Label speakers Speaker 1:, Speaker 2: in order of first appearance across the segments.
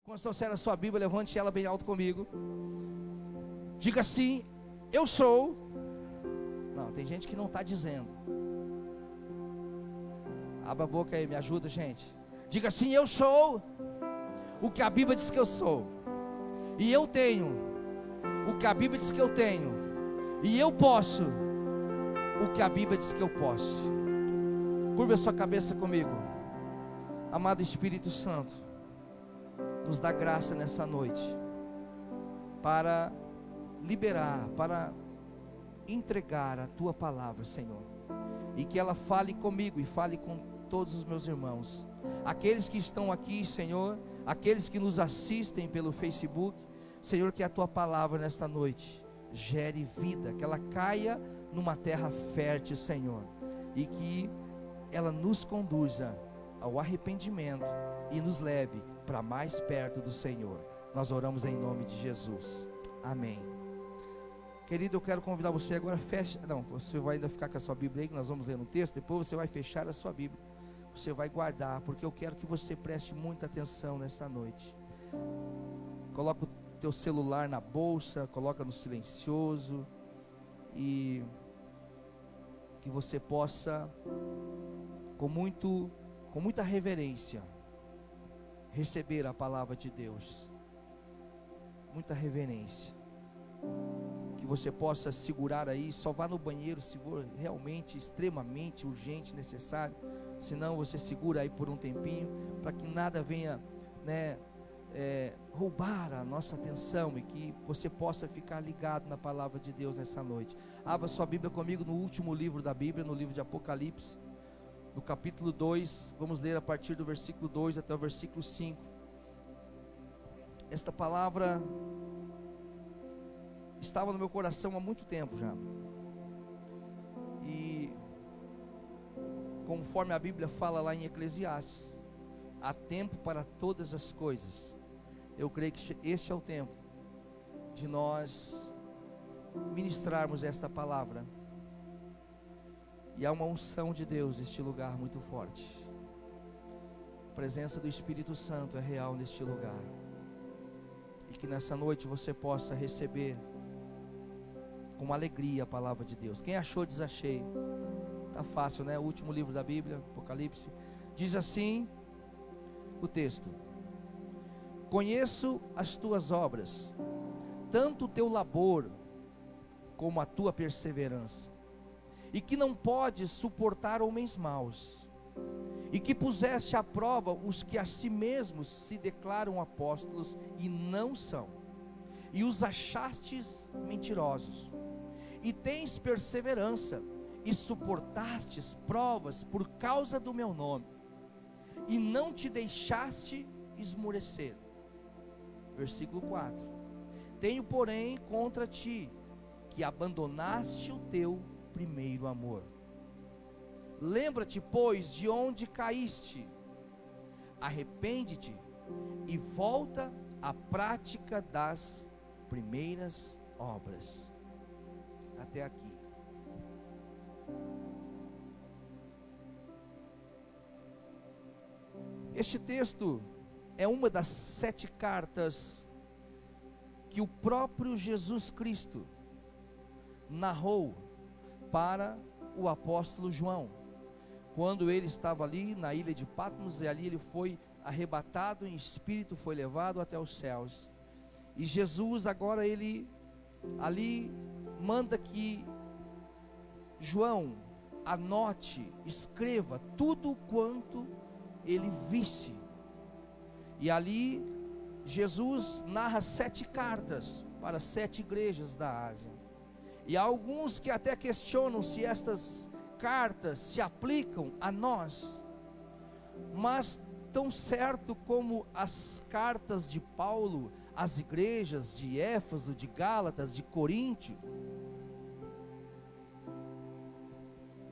Speaker 1: Quando trouxer a sua Bíblia, levante ela bem alto comigo. Diga assim: eu sou. Não, tem gente que não está dizendo. Abra a boca aí, me ajuda, gente. Diga assim: eu sou o que a Bíblia diz que eu sou. E eu tenho o que a Bíblia diz que eu tenho. E eu posso o que a Bíblia diz que eu posso. Curva a sua cabeça comigo. Amado Espírito Santo, nos dá graça nessa noite para liberar, para entregar a Tua palavra, Senhor, e que ela fale comigo e fale com todos os meus irmãos, aqueles que estão aqui, Senhor, aqueles que nos assistem pelo Facebook, Senhor, que a Tua palavra nesta noite gere vida, que ela caia numa terra fértil, Senhor, e que ela nos conduza ao arrependimento e nos leve para mais perto do Senhor. Nós oramos em nome de Jesus, amém. Querido, eu quero convidar você agora, você vai ainda ficar com a sua Bíblia aí, que nós vamos ler um texto, depois você vai fechar a sua Bíblia, você vai guardar, porque eu quero que você preste muita atenção nessa noite. Coloca o teu celular na bolsa, coloca no silencioso, e que você possa, com muita reverência, receber a palavra de Deus. Muita reverência. Que você possa segurar aí, só vá no banheiro se for realmente extremamente urgente, necessário. Senão você segura aí por um tempinho, para que nada venha, roubar a nossa atenção, e que você possa ficar ligado na palavra de Deus nessa noite. Abra sua Bíblia comigo no último livro da Bíblia, no livro de Apocalipse, no capítulo 2, vamos ler a partir do versículo 2 até o versículo 5. Esta palavra estava no meu coração há muito tempo já, e conforme a Bíblia fala lá em Eclesiastes, há tempo para todas as coisas. Eu creio que este é o tempo de nós ministrarmos esta palavra. E há uma unção de Deus neste lugar muito forte. A presença do Espírito Santo é real neste lugar. E que nessa noite você possa receber com alegria a palavra de Deus. Quem achou, diz achei. Tá fácil, né? O último livro da Bíblia, Apocalipse. Diz assim o texto: conheço as tuas obras, tanto o teu labor como a tua perseverança, e que não podes suportar homens maus, e que puseste à prova os que a si mesmos se declaram apóstolos e não são, e os achastes mentirosos, e tens perseverança, e suportastes provas por causa do meu nome, e não te deixaste esmorecer. Versículo 4: tenho porém contra ti que abandonaste o teu primeiro amor. Lembra-te, pois, de onde caíste, arrepende-te e volta à prática das primeiras obras. Até aqui. Este texto é uma das 7 cartas que o próprio Jesus Cristo narrou para o apóstolo João, quando ele estava ali na ilha de Patmos, e ali ele foi arrebatado em espírito, foi levado até os céus. E Jesus agora ele ali manda que João anote, escreva tudo quanto ele visse. E ali Jesus narra 7 cartas para 7 igrejas da Ásia. E há alguns que até questionam se estas cartas se aplicam a nós, mas tão certo como as cartas de Paulo às igrejas de Éfeso, de Gálatas, de Coríntio,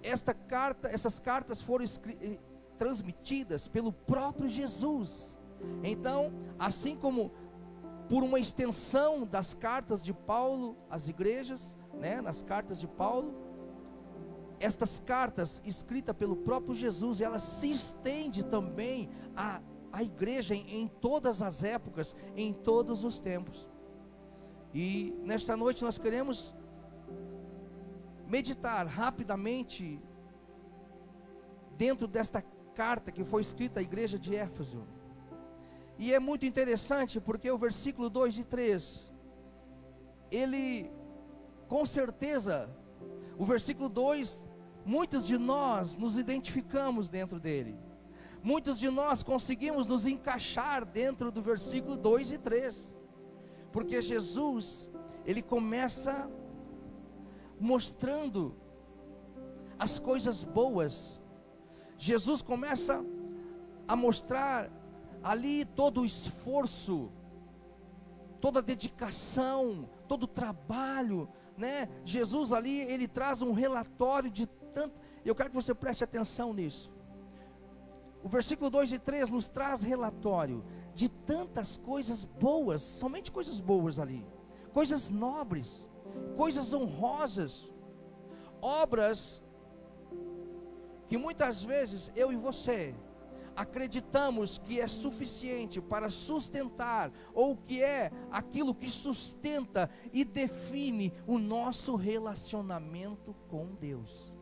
Speaker 1: essas cartas foram transmitidas pelo próprio Jesus. Então, assim como por uma extensão das cartas de Paulo às igrejas, nas cartas de Paulo, estas cartas escritas pelo próprio Jesus, elas se estendem também a a igreja em todas as épocas, em todos os tempos. E nesta noite nós queremos meditar rapidamente dentro desta carta que foi escrita à igreja de Éfeso. E é muito interessante porque o versículo 2 e 3, ele, com certeza, o versículo 2, muitos de nós nos identificamos dentro dele. Muitos de nós conseguimos nos encaixar dentro do versículo 2 e 3. Porque Jesus, ele começa mostrando as coisas boas. Jesus começa a mostrar ali todo o esforço, toda a dedicação, todo o trabalho, né? Jesus ali, ele traz um relatório de tanto. Eu quero que você preste atenção nisso. O versículo 2 e 3 nos traz relatório de tantas coisas boas, somente coisas boas ali, coisas nobres, coisas honrosas, obras que muitas vezes eu e você acreditamos que é suficiente para sustentar, ou que é aquilo que sustenta e define o nosso relacionamento com Deus.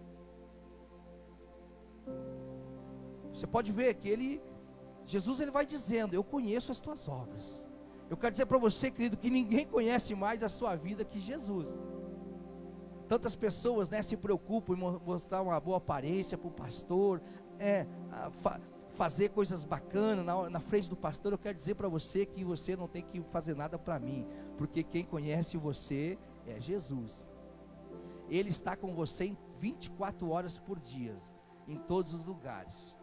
Speaker 1: Você pode ver que Jesus ele vai dizendo: eu conheço as tuas obras. Eu quero dizer para você, querido, que ninguém conhece mais a sua vida que Jesus. Tantas pessoas, né, se preocupam em mostrar uma boa aparência para o pastor, fazer coisas bacanas na frente do pastor. Eu quero dizer para você que você não tem que fazer nada para mim, porque quem conhece você é Jesus. Ele está com você em 24 horas por dia, em todos os lugares.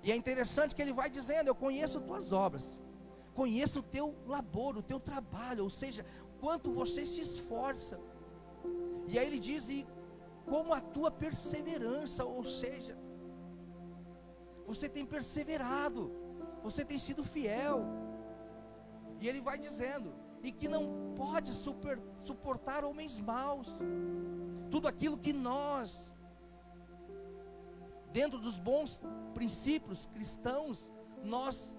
Speaker 1: E é interessante que ele vai dizendo: eu conheço as tuas obras, conheço o teu labor, o teu trabalho, ou seja, quanto você se esforça. E aí ele diz: e como a tua perseverança, ou seja, você tem perseverado, você tem sido fiel. E ele vai dizendo: e que não pode suportar homens maus. Tudo aquilo que nós, dentro dos bons princípios cristãos, nós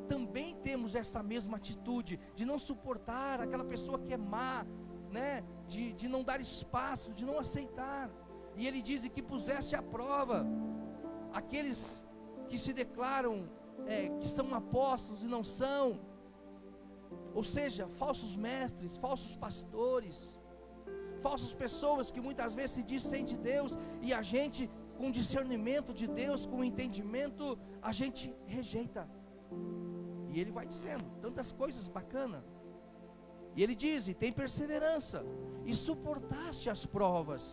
Speaker 1: também temos essa mesma atitude, de não suportar aquela pessoa que é má, né? De não dar espaço, de não aceitar. E ele diz: que puseste à prova aqueles que se declaram que são apóstolos e não são, ou seja, falsos mestres, falsos pastores, falsas pessoas que muitas vezes se dizem de Deus, e a gente, com discernimento de Deus, com entendimento, a gente rejeita. E ele vai dizendo tantas coisas bacanas. E ele diz: e tem perseverança, e suportaste as provas.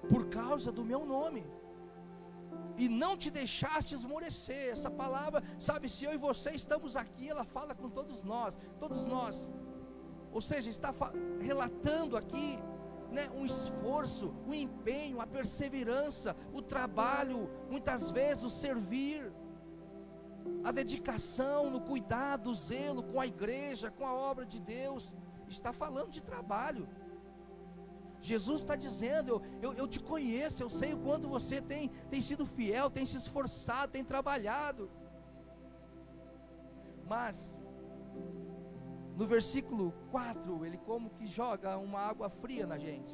Speaker 1: Por causa do meu nome, e não te deixaste esmorecer. Essa palavra, sabe, se eu e você estamos aqui, ela fala com todos nós, ou seja, está relatando aqui, né, um esforço, um empenho, a perseverança, o trabalho, muitas vezes o servir, a dedicação no cuidado, o zelo com a igreja, com a obra de Deus. Está falando de trabalho. Jesus está dizendo: eu te conheço, eu sei o quanto você tem sido fiel, tem se esforçado, tem trabalhado. Mas no versículo 4, ele como que joga uma água fria na gente.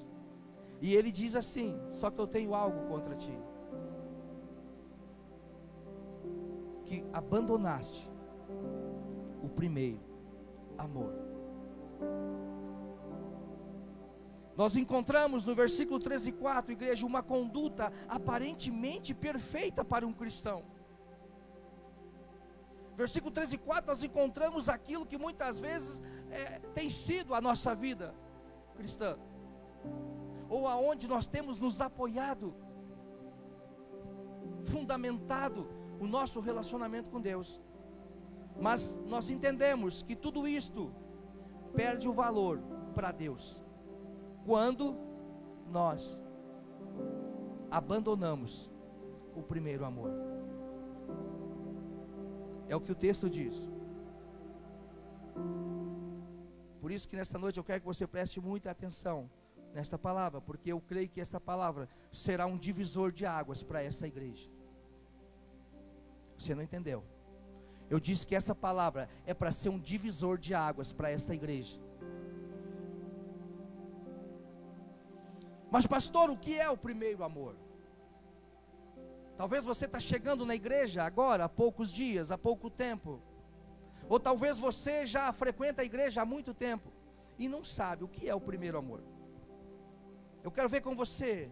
Speaker 1: E ele diz assim: só que eu tenho algo contra ti, que abandonaste o primeiro amor. Nós encontramos no versículo 13 e 4, igreja, uma conduta aparentemente perfeita para um cristão. Versículo 13 e 4, nós encontramos aquilo que muitas vezes tem sido a nossa vida cristã, ou aonde nós temos nos apoiado, fundamentado o nosso relacionamento com Deus. Mas nós entendemos que tudo isto perde o valor para Deus quando nós abandonamos o primeiro amor. É o que o texto diz. Por isso que nesta noite eu quero que você preste muita atenção, nesta palavra, porque eu creio que esta palavra será um divisor de águas para essa igreja. Você não entendeu? Eu disse que essa palavra é para ser um divisor de águas para esta igreja. Mas pastor, o que é o primeiro amor? Talvez você está chegando na igreja agora, há poucos dias, há pouco tempo. Ou talvez você já frequenta a igreja há muito tempo e não sabe o que é o primeiro amor. Eu quero ver com você,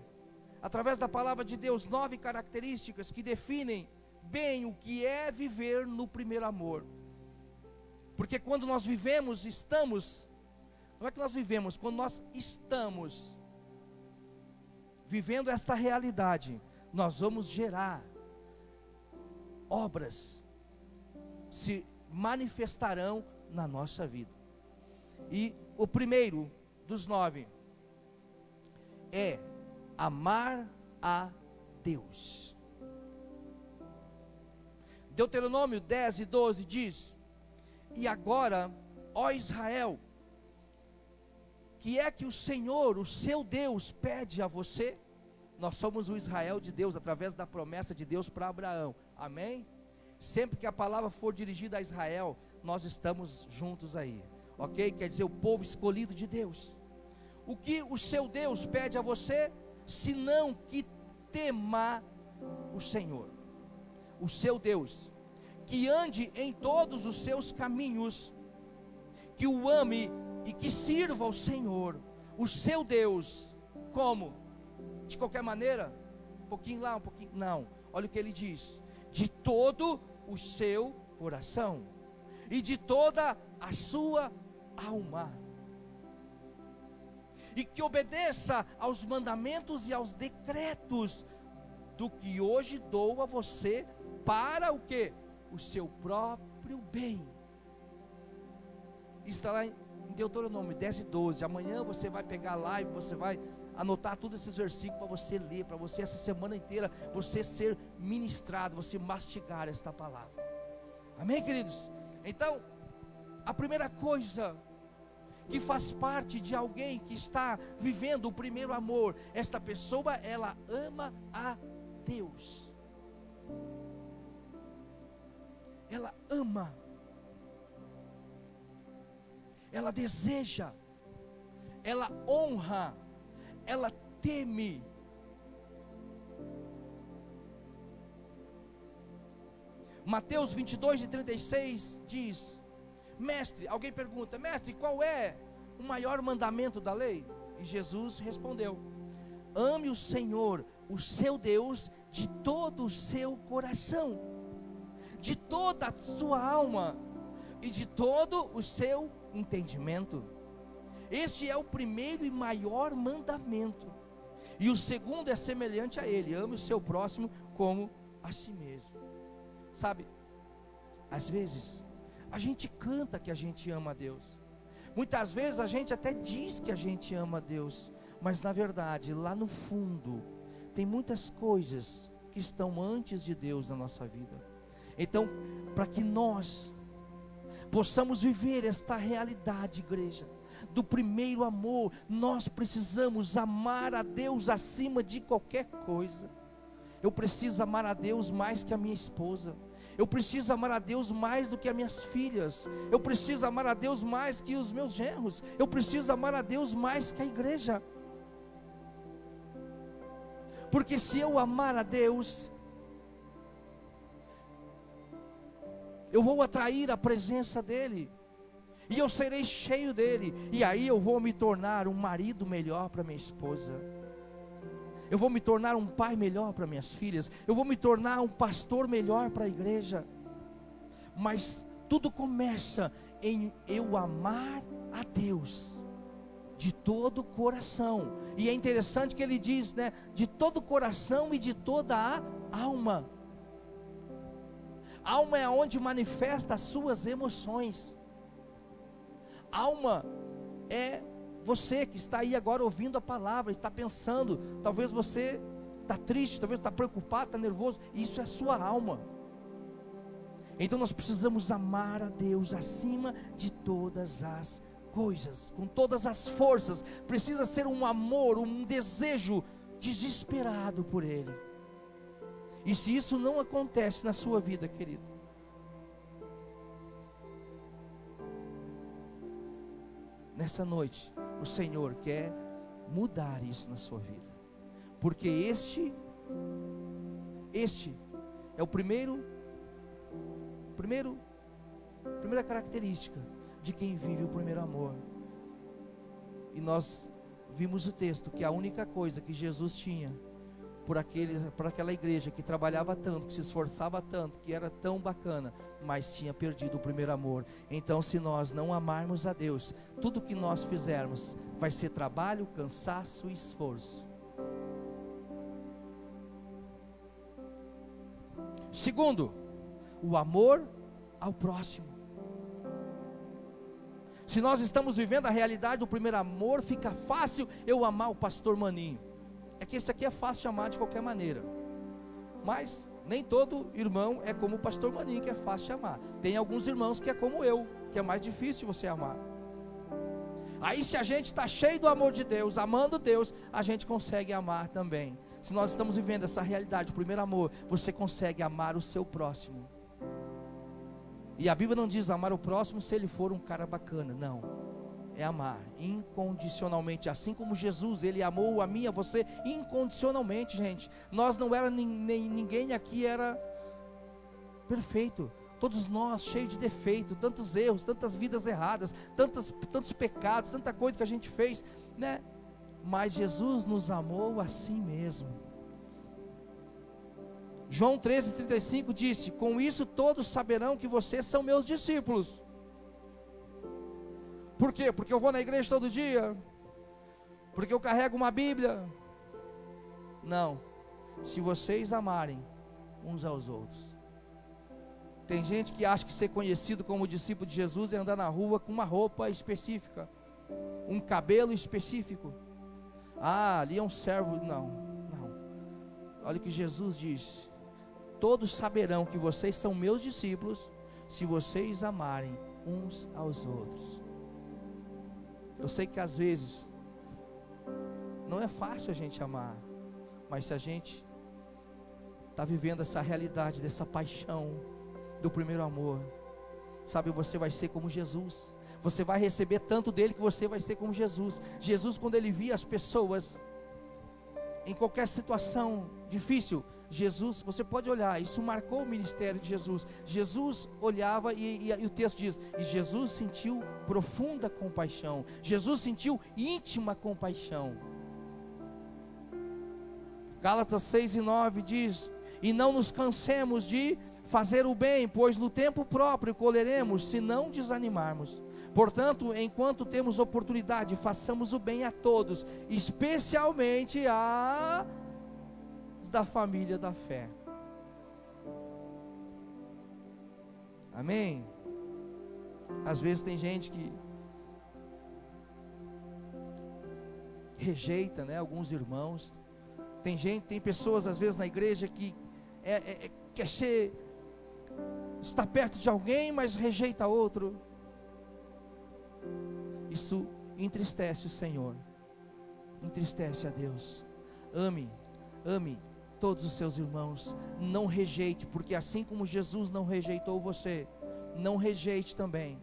Speaker 1: através da palavra de Deus, 9 características que definem bem o que é viver no primeiro amor. Porque quando nós vivemos, não é que nós vivemos, quando nós estamos vivendo esta realidade, nós vamos gerar obras, se manifestarão na nossa vida. E o primeiro dos 9 é amar a Deus. Deuteronômio 10 e 12 diz: e agora, ó Israel, que é que o Senhor, o seu Deus, pede a você? Nós somos o Israel de Deus, através da promessa de Deus para Abraão, amém? Sempre que a palavra for dirigida a Israel, nós estamos juntos aí, ok? Quer dizer, o povo escolhido de Deus. O que o seu Deus pede a você, senão que tema o Senhor, o seu Deus, que ande em todos os seus caminhos, que o ame e que sirva ao Senhor, o seu Deus. Como? De qualquer maneira? Um pouquinho lá, um pouquinho, não. Olha o que ele diz: de todo o seu coração e de toda a sua alma, e que obedeça aos mandamentos e aos decretos do que hoje dou a você, para o que? O seu próprio bem. Está lá em Deuteronômio 10 e 12. Amanhã você vai pegar lá e você vai anotar todos esses versículos para você ler, para você essa semana inteira, você ser ministrado, você mastigar esta palavra. Amém, queridos? Então, a primeira coisa que faz parte de alguém que está vivendo o primeiro amor, esta pessoa, ela ama a Deus. Ela ama, ela deseja, ela honra, ela teme. Mateus 22 e 36 diz: mestre, alguém pergunta, mestre, qual é o maior mandamento da lei? E Jesus respondeu: ame o Senhor, o seu Deus, de todo o seu coração, de toda a sua alma e de todo o seu entendimento. Este é o primeiro e maior mandamento, e o segundo é semelhante a ele: ame o seu próximo como a si mesmo. Sabe, às vezes a gente canta que a gente ama a Deus, muitas vezes a gente até diz que a gente ama a Deus, mas na verdade lá no fundo tem muitas coisas que estão antes de Deus na nossa vida. Então, para que nós possamos viver esta realidade, igreja, do primeiro amor, nós precisamos amar a Deus acima de qualquer coisa. Eu preciso amar a Deus mais que a minha esposa, eu preciso amar a Deus mais do que as minhas filhas, eu preciso amar a Deus mais que os meus genros, eu preciso amar a Deus mais que a igreja. Porque se eu amar a Deus, eu vou atrair a presença dEle, e eu serei cheio dEle, e aí eu vou me tornar um marido melhor para minha esposa, eu vou me tornar um pai melhor para minhas filhas, eu vou me tornar um pastor melhor para a igreja. Mas tudo começa em eu amar a Deus de todo o coração. E é interessante que ele diz, né, de todo o coração e de toda a alma. Alma é onde manifesta as suas emoções. Alma é você que está aí agora ouvindo a palavra, está pensando, talvez você está triste, talvez está preocupado, está nervoso, isso é a sua alma. Então nós precisamos amar a Deus acima de todas as coisas, com todas as forças. Precisa ser um amor, um desejo desesperado por Ele. E se isso não acontece na sua vida, querido, nessa noite, o Senhor quer mudar isso na sua vida, porque este é o primeira característica de quem vive o primeiro amor. E nós vimos o texto, que a única coisa que Jesus tinha por aquela igreja que trabalhava tanto, que se esforçava tanto, que era tão bacana, mas tinha perdido o primeiro amor. Então, se nós não amarmos a Deus, tudo que nós fizermos vai ser trabalho, cansaço e esforço. Segundo, o amor ao próximo. Se nós estamos vivendo a realidade do primeiro amor, fica fácil eu amar o pastor Maninho. É que esse aqui é fácil de amar de qualquer maneira, mas nem todo irmão é como o pastor Maninho, que é fácil de amar. Tem alguns irmãos que é como eu, que é mais difícil você amar. Aí, se a gente está cheio do amor de Deus, amando Deus, a gente consegue amar também. Se nós estamos vivendo essa realidade, o primeiro amor, você consegue amar o seu próximo. E a Bíblia não diz amar o próximo se ele for um cara bacana, não. É amar incondicionalmente, assim como Jesus, Ele amou a mim e a você incondicionalmente, gente. Nós não era ninguém aqui era perfeito. Todos nós cheios de defeito, tantos erros, tantas vidas erradas, tantos pecados, tanta coisa que a gente fez, né? Mas Jesus nos amou assim mesmo. João 13,35 disse: com isso todos saberão que vocês são meus discípulos. Por quê? Porque eu vou na igreja todo dia? Porque eu carrego uma Bíblia? Não. Se vocês amarem uns aos outros. Tem gente que acha que ser conhecido como discípulo de Jesus é andar na rua com uma roupa específica, um cabelo específico. Ah, ali é um servo. Não. Olha o que Jesus diz: todos saberão que vocês são meus discípulos se vocês amarem uns aos outros. Eu sei que às vezes não é fácil a gente amar, mas se a gente está vivendo essa realidade, dessa paixão do primeiro amor, sabe, você vai ser como Jesus. Você vai receber tanto dele que você vai ser como Jesus. Jesus, quando ele via as pessoas em qualquer situação difícil, Jesus, você pode olhar, isso marcou o ministério de Jesus. Jesus olhava e o texto diz: e Jesus sentiu profunda compaixão. Jesus sentiu íntima compaixão. Gálatas 6:9 diz: e não nos cansemos de fazer o bem, pois no tempo próprio colheremos, se não desanimarmos. Portanto, enquanto temos oportunidade, façamos o bem a todos, especialmente a da família da fé. Amém? Às vezes tem gente que rejeita, né, alguns irmãos. Tem pessoas às vezes na igreja que quer está perto de alguém, mas rejeita outro. Isso entristece o Senhor, entristece a Deus. Ame todos os seus irmãos, não rejeite, porque assim como Jesus não rejeitou você, não rejeite também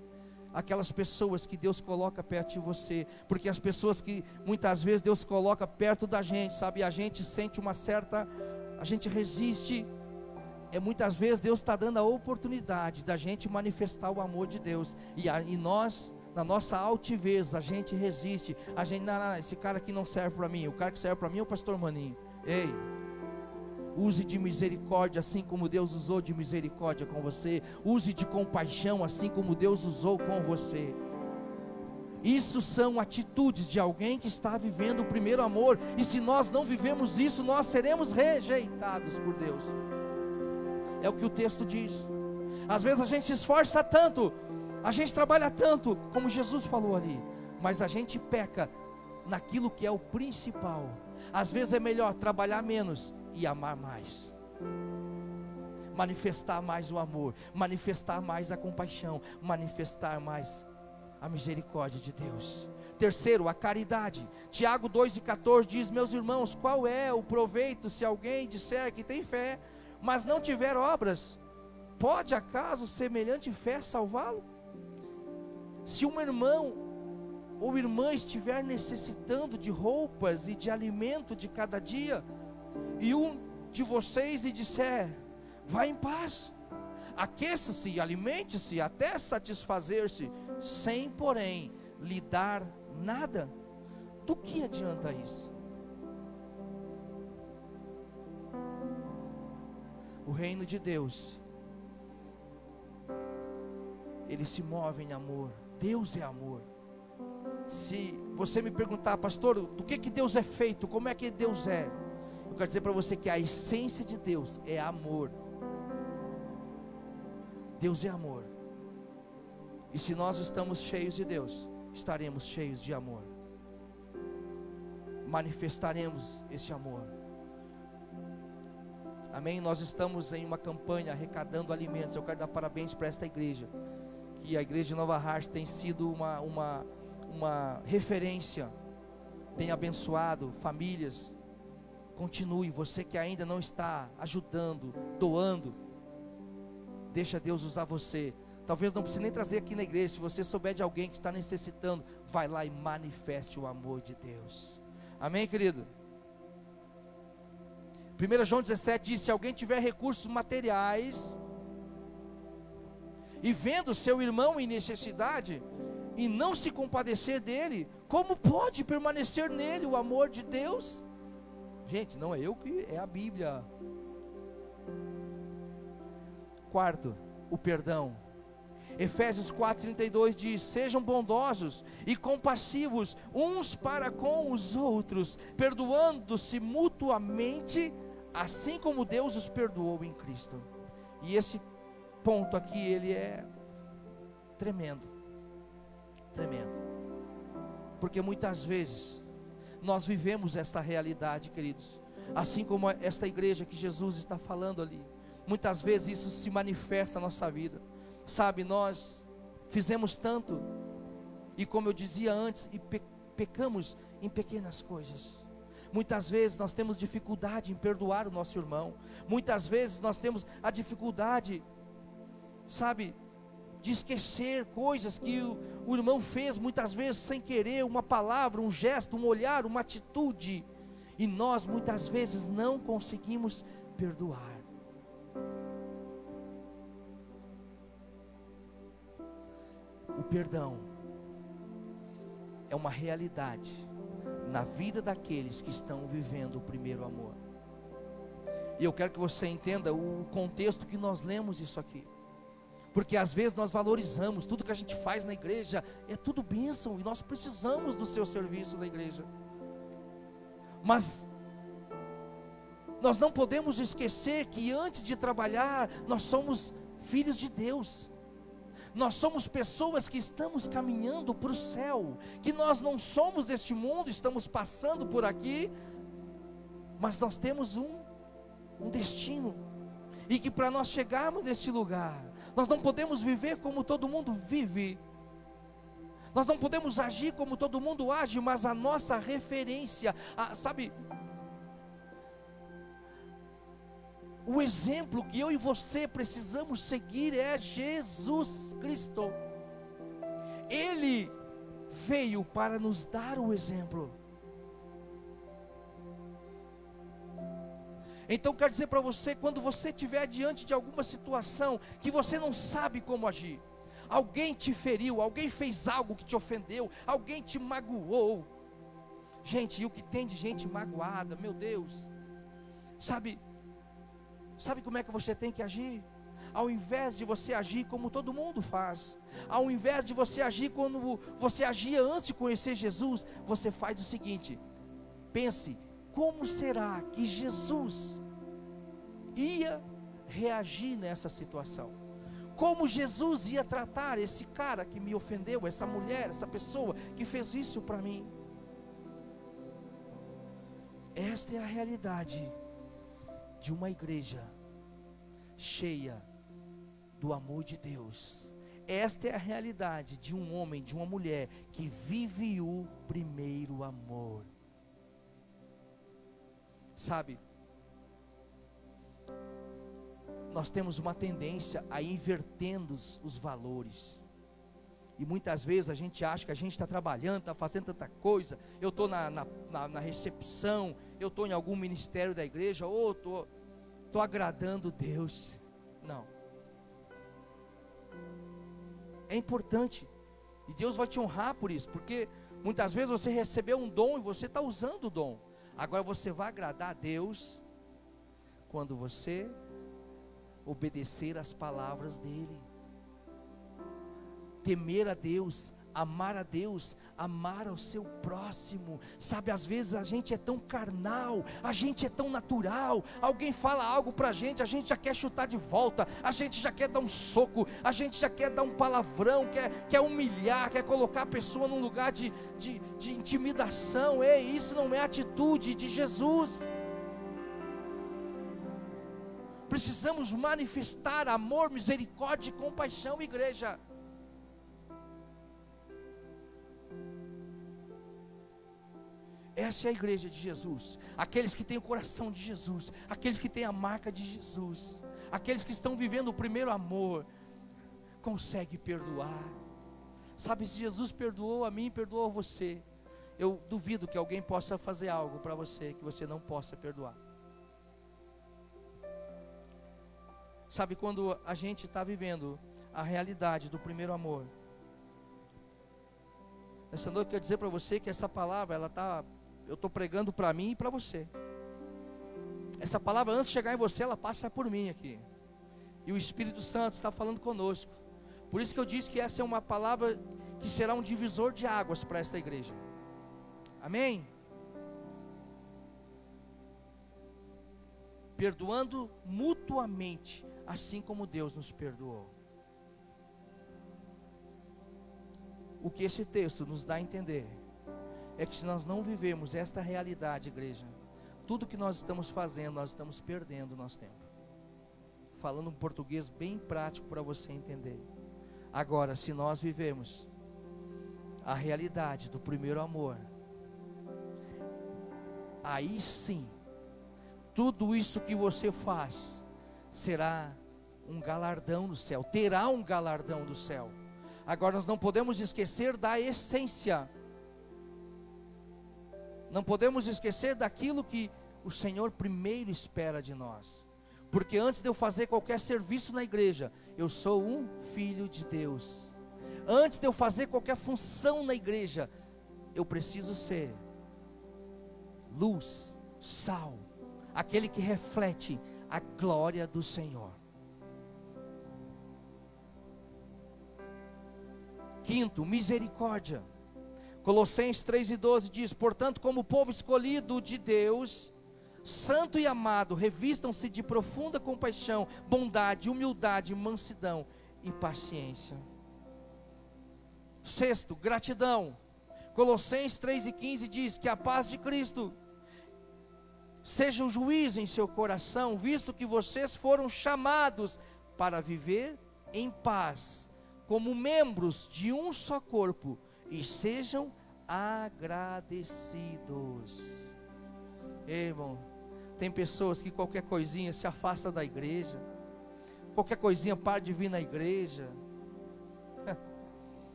Speaker 1: aquelas pessoas que Deus coloca perto de você, porque as pessoas que muitas vezes Deus coloca perto da gente, sabe, a gente sente a gente resiste, muitas vezes Deus está dando a oportunidade da gente manifestar o amor de Deus, e nós, na nossa altivez, a gente resiste, não, esse cara aqui não serve para mim, o cara que serve para mim é o pastor Maninho. Ei, use de misericórdia assim como Deus usou de misericórdia com você. Use de compaixão assim como Deus usou com você. Isso são atitudes de alguém que está vivendo o primeiro amor. E se nós não vivemos isso, nós seremos rejeitados por Deus. É o que o texto diz. Às vezes a gente se esforça tanto, a gente trabalha tanto, como Jesus falou ali, mas a gente peca naquilo que é o principal. Às vezes é melhor trabalhar menos e amar mais, manifestar mais o amor, manifestar mais a compaixão, manifestar mais a misericórdia de Deus. Terceiro, a caridade. Tiago 2:14 diz: meus irmãos, qual é o proveito se alguém disser que tem fé, mas não tiver obras? Pode acaso semelhante fé salvá-lo? Se um irmão ou irmã estiver necessitando de roupas e de alimento de cada dia, e um de vocês lhe disser: vá em paz, aqueça-se e alimente-se até satisfazer-se, sem porém lhe dar nada, do que adianta isso? O reino de Deus, ele se move em amor. Deus é amor. Se você me perguntar: pastor, do que Deus é feito, como é que Deus é? Eu quero dizer para você que a essência de Deus é amor. Deus é amor. E se nós estamos cheios de Deus, estaremos cheios de amor. Manifestaremos esse amor. Amém? Nós estamos em uma campanha arrecadando alimentos. Eu quero dar parabéns para esta igreja, que a igreja de Nova Hartz tem sido uma referência, tem abençoado famílias. Continue, você que ainda não está ajudando, doando, deixa Deus usar você. Talvez não precise nem trazer aqui na igreja. Se você souber de alguém que está necessitando, vai lá e manifeste o amor de Deus. Amém, querido? 1 João 17 diz: se alguém tiver recursos materiais e vendo seu irmão em necessidade e não se compadecer dele, como pode permanecer nele o amor de Deus? Gente, não é eu que, é a Bíblia. Quarto, o perdão. Efésios 4:32 diz: sejam bondosos e compassivos uns para com os outros, perdoando-se mutuamente, assim como Deus os perdoou em Cristo. E esse ponto aqui, ele é tremendo, tremendo, porque muitas vezes nós vivemos esta realidade, queridos, assim como esta igreja que Jesus está falando ali. Muitas vezes isso se manifesta na nossa vida. Sabe, nós fizemos tanto, e como eu dizia antes, e pecamos em pequenas coisas. Muitas vezes nós temos dificuldade em perdoar o nosso irmão. Muitas vezes nós temos a dificuldade, sabe, de esquecer coisas que o irmão fez, muitas vezes sem querer, uma palavra, um gesto, um olhar, uma atitude, e nós muitas vezes não conseguimos perdoar. O perdão é uma realidade na vida daqueles que estão vivendo o primeiro amor. E eu quero que você entenda o contexto que nós lemos isso aqui, porque às vezes nós valorizamos tudo que a gente faz na igreja, é tudo bênção, e nós precisamos do seu serviço na igreja, mas nós não podemos esquecer que antes de trabalhar, nós somos filhos de Deus. Nós somos pessoas que estamos caminhando para o céu, que nós não somos deste mundo, estamos passando por aqui, mas nós temos um destino, e que para nós chegarmos neste lugar, nós não podemos viver como todo mundo vive, nós não podemos agir como todo mundo age, mas a nossa referência, sabe, o exemplo que eu e você precisamos seguir é Jesus Cristo. Ele veio para nos dar o exemplo. Então quero dizer para você, quando você estiver diante de alguma situação que você não sabe como agir, alguém te feriu, alguém fez algo que te ofendeu, alguém te magoou. Gente, e o que tem de gente magoada, meu Deus, sabe como é que você tem que agir? Ao invés de você agir como todo mundo faz, ao invés de você agir como você agia antes de conhecer Jesus, você faz o seguinte: pense, como será que Jesus ia reagir nessa situação? Como Jesus ia tratar esse cara que me ofendeu, essa mulher, essa pessoa que fez isso para mim? Esta é a realidade de uma igreja cheia do amor de Deus. Esta é a realidade de um homem, de uma mulher que vive o primeiro amor. Sabe, nós temos uma tendência a invertendo os valores. E muitas vezes a gente acha que a gente está trabalhando, está fazendo tanta coisa. Eu estou na recepção, eu estou em algum ministério da igreja, ou estou agradando Deus. Não. É importante, e Deus vai te honrar por isso, porque muitas vezes você recebeu um dom e você está usando o dom. Agora você vai agradar a Deus quando você obedecer às palavras dEle. Temer a Deus, amar ao seu próximo. Sabe, às vezes a gente é tão carnal, a gente é tão natural. Alguém fala algo pra gente, a gente já quer chutar de volta, a gente já quer dar um soco, a gente já quer dar um palavrão, quer humilhar, quer colocar a pessoa num lugar de intimidação. Ei, isso não é atitude de Jesus. Precisamos manifestar amor, misericórdia e compaixão, igreja. Essa é a igreja de Jesus, aqueles que têm o coração de Jesus, aqueles que têm a marca de Jesus, aqueles que estão vivendo o primeiro amor, consegue perdoar. Sabe, se Jesus perdoou a mim, perdoou a você, eu duvido que alguém possa fazer algo para você que você não possa perdoar. Sabe, quando a gente está vivendo a realidade do primeiro amor, essa noite eu quero dizer para você que essa palavra, eu estou pregando para mim e para você. Essa palavra, antes de chegar em você, ela passa por mim aqui. E o Espírito Santo está falando conosco. Por isso que eu disse que essa é uma palavra que será um divisor de águas para esta igreja. Amém? Perdoando mutuamente, assim como Deus nos perdoou. O que esse texto nos dá a entender é que se nós não vivemos esta realidade, igreja, tudo que nós estamos fazendo, nós estamos perdendo o nosso tempo. Falando um português bem prático para você entender. Agora, se nós vivemos a realidade do primeiro amor, aí sim, tudo isso que você faz será um galardão no céu, terá um galardão do céu. Agora nós não podemos esquecer da essência, não podemos esquecer daquilo que o Senhor primeiro espera de nós, porque antes de eu fazer qualquer serviço na igreja, eu sou um filho de Deus. Antes de eu fazer qualquer função na igreja, eu preciso ser luz, sal, aquele que reflete a glória do Senhor. Quinto, misericórdia. Colossenses 3:12 diz: portanto, como povo escolhido de Deus, santo e amado, revistam-se de profunda compaixão, bondade, humildade, mansidão e paciência. Sexto, gratidão. Colossenses 3:15 diz que a paz de Cristo seja um juízo em seu coração, visto que vocês foram chamados para viver em paz, como membros de um só corpo, e sejam agradecidos. Ei, irmão, tem pessoas que qualquer coisinha se afasta da igreja, qualquer coisinha para de vir na igreja.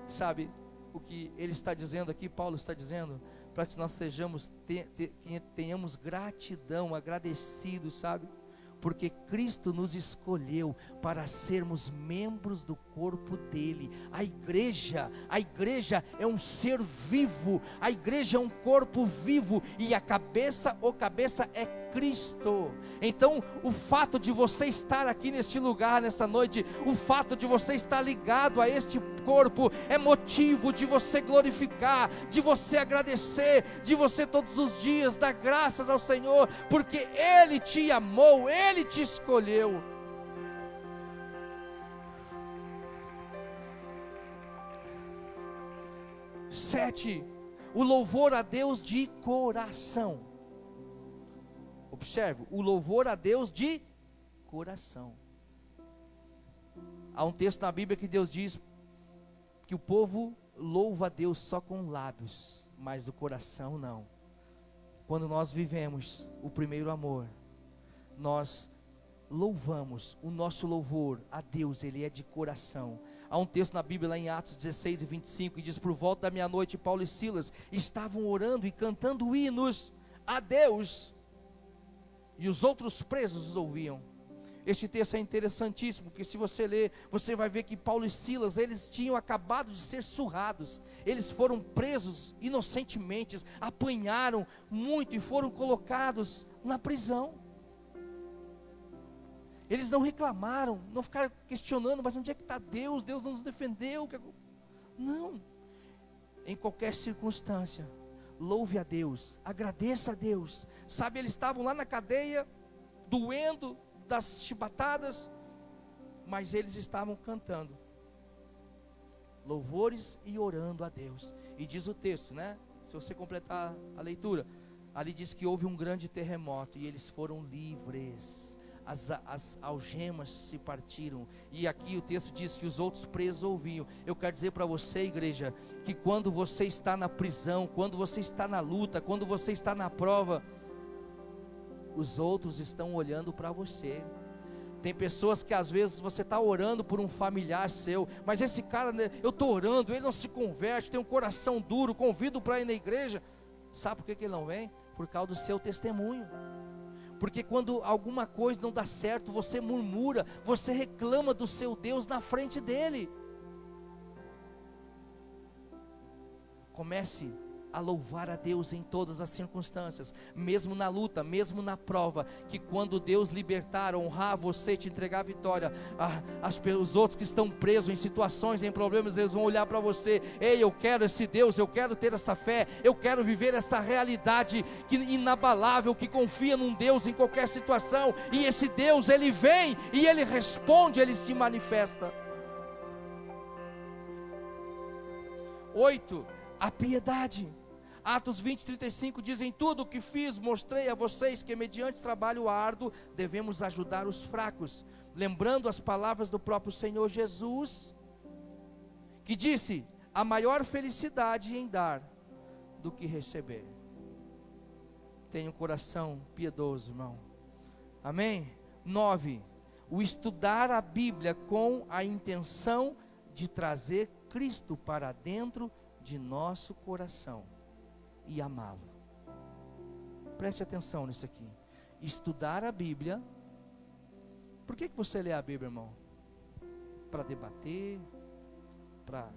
Speaker 1: Sabe o que ele está dizendo aqui, Paulo está dizendo, para que nós sejamos, tenhamos gratidão, agradecidos, sabe? Porque Cristo nos escolheu para sermos membros do corpo dele. A igreja é um ser vivo, a igreja é um corpo vivo, e o cabeça é Cristo. Então o fato de você estar aqui neste lugar nessa noite, o fato de você estar ligado a este corpo, é motivo de você glorificar, de você agradecer, de você todos os dias dar graças ao Senhor, porque Ele te amou, Ele te escolheu. Sete, o louvor a Deus de coração. Observe, o louvor a Deus de coração. Há um texto na Bíblia que Deus diz que o povo louva a Deus só com lábios, mas o coração não. Quando nós vivemos o primeiro amor, nós louvamos, o nosso louvor a Deus, ele é de coração. Há um texto na Bíblia lá em Atos 16 e 25, que diz: por volta da meia-noite, Paulo e Silas estavam orando e cantando hinos a Deus, e os outros presos os ouviam. Este texto é interessantíssimo, porque se você ler, você vai ver que Paulo e Silas, eles tinham acabado de ser surrados, eles foram presos inocentemente, apanharam muito e foram colocados na prisão. Eles não reclamaram, não ficaram questionando, mas onde é que está Deus? Deus não nos defendeu. Não, em qualquer circunstância, louve a Deus, agradeça a Deus. Sabe, eles estavam lá na cadeia, doendo das chibatadas, mas eles estavam cantando louvores e orando a Deus. E diz o texto, né? Se você completar a leitura, ali diz que houve um grande terremoto e eles foram livres. As algemas se partiram, e aqui o texto diz que os outros presos ouviam. Eu quero dizer para você, igreja, que quando você está na prisão, quando você está na luta, quando você está na prova, os outros estão olhando para você. Tem pessoas que às vezes você está orando por um familiar seu, mas esse cara, eu estou orando, ele não se converte, tem um coração duro, convido para ir na igreja. Sabe por que ele não vem? Por causa do seu testemunho. Porque quando alguma coisa não dá certo, você murmura, você reclama do seu Deus na frente dele. Comece a louvar a Deus em todas as circunstâncias, mesmo na luta, mesmo na prova, que quando Deus libertar, honrar você, te entregar a vitória, os outros que estão presos em situações, em problemas, eles vão olhar para você: ei, eu quero esse Deus, eu quero ter essa fé, eu quero viver essa realidade que inabalável, que confia num Deus em qualquer situação, e esse Deus, ele vem, e ele responde, ele se manifesta. 8. A piedade. Atos 20, 35 diz: em tudo o que fiz, mostrei a vocês que mediante trabalho árduo, devemos ajudar os fracos, lembrando as palavras do próprio Senhor Jesus, que disse: a maior felicidade em dar do que receber. Tenha um coração piedoso, irmão. Amém? 9. O estudar a Bíblia com a intenção de trazer Cristo para dentro de nosso coração e amá-lo. Preste atenção nisso aqui. Estudar a Bíblia. Por que você lê a Bíblia, irmão? Para debater? Para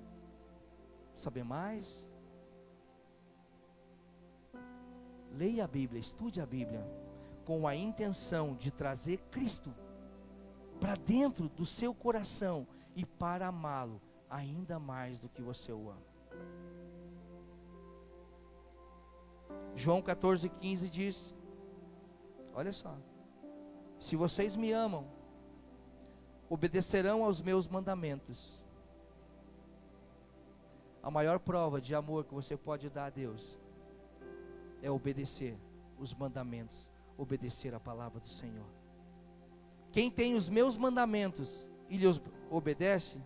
Speaker 1: saber mais? Leia a Bíblia, estude a Bíblia com a intenção de trazer Cristo para dentro do seu coração e para amá-lo ainda mais do que você o ama. João 14,15 diz: olha só, se vocês me amam, obedecerão aos meus mandamentos. A maior prova de amor que você pode dar a Deus é obedecer os mandamentos, obedecer a palavra do Senhor. Quem tem os meus mandamentos e lhes obedece,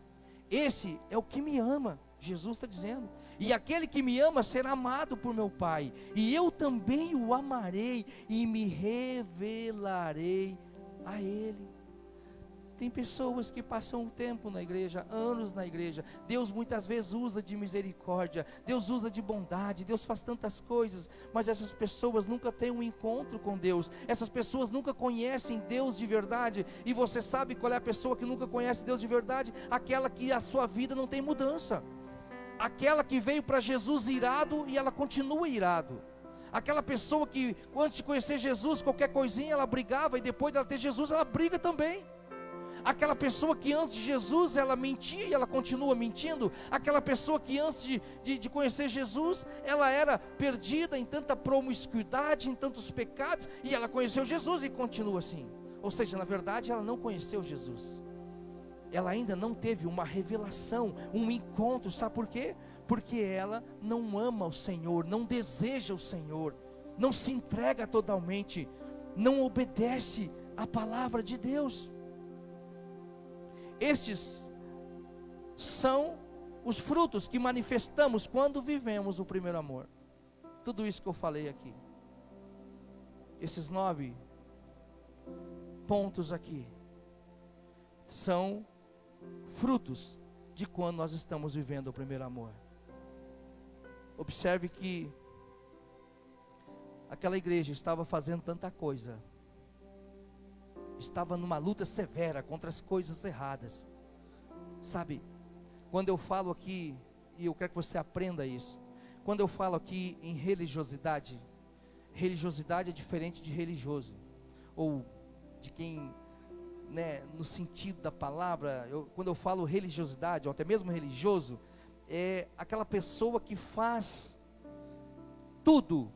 Speaker 1: esse é o que me ama. Jesus está dizendo: e aquele que me ama será amado por meu Pai, e eu também o amarei e me revelarei a ele. Tem pessoas que passam um tempo na igreja, anos na igreja. Deus muitas vezes usa de misericórdia, Deus usa de bondade, Deus faz tantas coisas, mas essas pessoas nunca têm um encontro com Deus. Essas pessoas nunca conhecem Deus de verdade. E você sabe qual é a pessoa que nunca conhece Deus de verdade? Aquela que a sua vida não tem mudança, aquela que veio para Jesus irado e ela continua irado. Aquela pessoa que antes de conhecer Jesus, qualquer coisinha ela brigava, e depois de ela ter Jesus ela briga também. Aquela pessoa que antes de Jesus ela mentia e ela continua mentindo. Aquela pessoa que antes de conhecer Jesus, ela era perdida em tanta promiscuidade, em tantos pecados, e ela conheceu Jesus e continua assim. Ou seja, na verdade ela não conheceu Jesus. Ela ainda não teve uma revelação, um encontro. Sabe por quê? Porque ela não ama o Senhor, não deseja o Senhor, não se entrega totalmente, não obedece à palavra de Deus. Estes são os frutos que manifestamos quando vivemos o primeiro amor. Tudo isso que eu falei aqui, esses 9 pontos aqui, são frutos de quando nós estamos vivendo o primeiro amor. Observe que aquela igreja estava fazendo tanta coisa, estava numa luta severa contra as coisas erradas. Sabe, quando eu falo aqui, e eu quero que você aprenda isso, quando eu falo aqui em religiosidade, religiosidade é diferente de religioso, ou de quem, no sentido da palavra, quando eu falo religiosidade, ou até mesmo religioso, é aquela pessoa que faz tudo,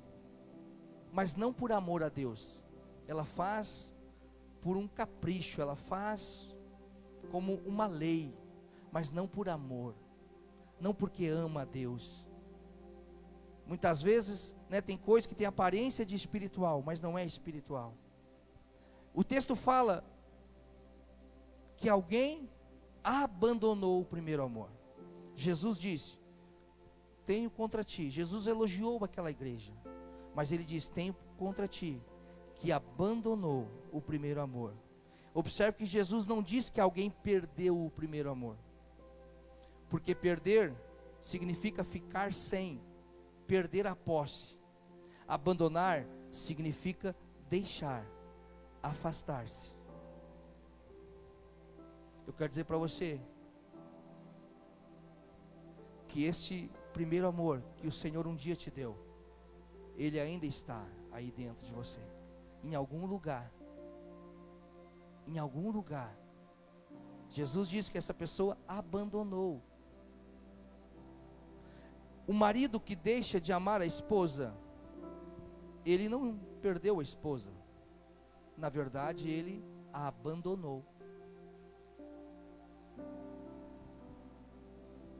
Speaker 1: mas não por amor a Deus, ela faz por um capricho, ela faz como uma lei, mas não por amor, não porque ama a Deus. Muitas vezes, tem coisa que tem aparência de espiritual, mas não é espiritual. O texto fala que alguém abandonou o primeiro amor. Jesus disse: tenho contra ti. Jesus elogiou aquela igreja, mas ele diz: tenho contra ti que abandonou o primeiro amor. Observe que Jesus não diz que alguém perdeu o primeiro amor, porque perder significa ficar sem, perder a posse. Abandonar significa deixar, afastar-se. Eu quero dizer para você que este primeiro amor que o Senhor um dia te deu, ele ainda está aí dentro de você, em algum lugar. Em algum lugar. Jesus disse que essa pessoa abandonou. O marido que deixa de amar a esposa, ele não perdeu a esposa, na verdade ele a abandonou.